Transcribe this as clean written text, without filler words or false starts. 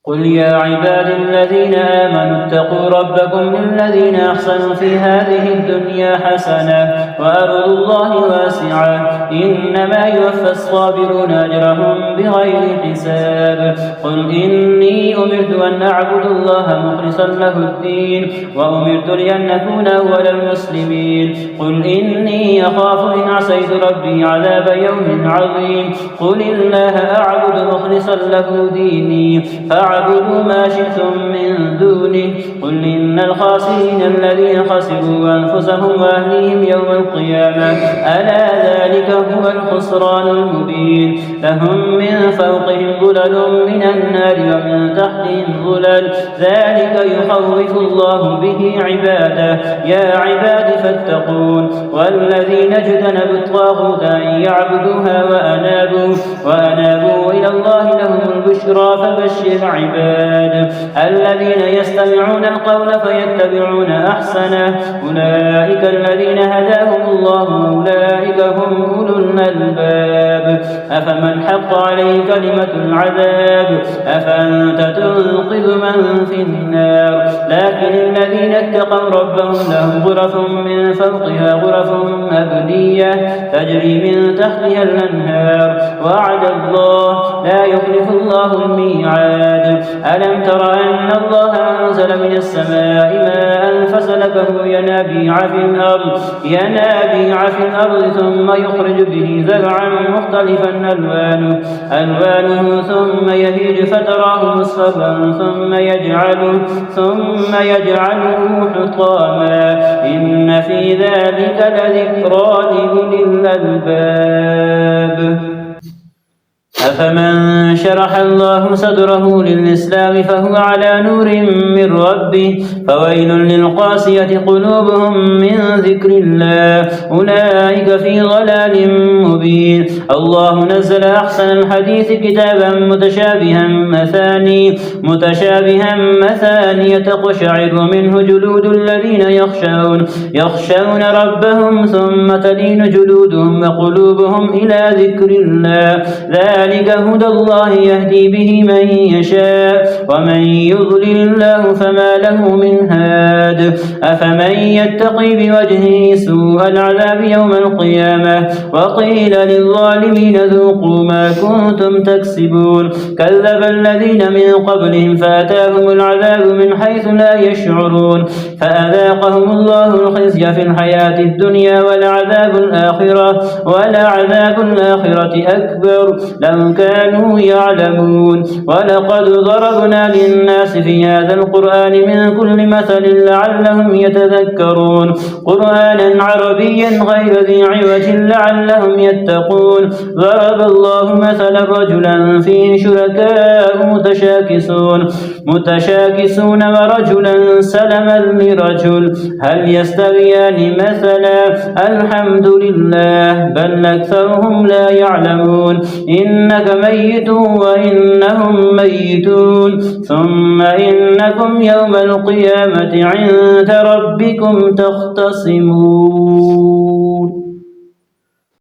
قل يا عبادي الذين آمنوا اتقوا ربكم للذين أحسنوا في هذه الدنيا حسنة وأرض الله واسعة إنما يوفى الصابرون أجرهم بغير حساب. قل إني أمرت أن أعبد الله مخلصا له الدين وأمرت لأن أكون أول المسلمين. قل إني أخاف إن عصيت ربي عذاب يوم عظيم. قل الله أعبد مخلصا له ديني فاعبدوا ما شئتم من دونه. قل إن الخاسرين الذين خسروا أنفسهم وأهليهم يوم القيامة ألا ذلك هو الخسران المبين. لهم من فوقهم ظلل من النار ومن تحتهم ظلل ذلك يخوف الله به عباده يا عباد فاتقون. والذين اجتنبوا الطاغوت أن يعبدوها وأنابوا إلى الله لهم البشرى فبشر عباد الذين يستمعون القول فيتبعون أحسنه أولئك الذين هداهم الله أولئك هم أولو الألباب. أفمن حق عليه كلمة العذاب أفأنت تنقذ من في النار. لكن الذين اتقوا ربهم لهم غرف من فوقها غرف مبنية تجري من تحتها الأنهار وعد الله لا يخلف الله الميعاد. ألم تر أن الله أنزل من السماء ماء فسلكه ينابيع في الأرض ثم يخرج به زرعا مختلفا ألوانه ثم يهيج فتراه مصفرا ثم يجعله حطاما إن في ذلك لذكرى لأولي الألباب. أفمن شرح الله صدره للإسلام فهو على نور من ربه فويل للقاسية قلوبهم من ذكر الله أولئك في ضلال مبين. الله نزل أحسن الحديث كتابا متشابها مثاني تقشعر منه جلود الذين يخشون ربهم ثم تلين جلودهم وقلوبهم إلى ذكر الله ذلك هدى الله يهدي به من يشاء ومن يضلل الله فما له من هاد. أفمن يتقي بوجهه سوء العذاب يوم القيامة وقيل للظالمين ذوقوا ما كنتم تكسبون. كذب الذين من قبلهم فأتاهم العذاب من حيث لا يشعرون فأذاقهم الله الخزي في الحياة الدنيا ولعذاب الآخرة أكبر لو كانوا يعلمون. ولقد ضربنا للناس في هذا القرآن من كل مثل لعلهم يتذكرون قرآنا عربيا غير ذي عوج لعلهم يتقون. ضرب الله مثلا رجلا فيه شركاء متشاكسون ورجلا سلما لرجل هل يستويان مثلا الحمد لله بل أكثرهم لا يعلمون. إنك ميت وإنهم ميتون ثم إنكم يوم القيامة عند ربكم تختصمون.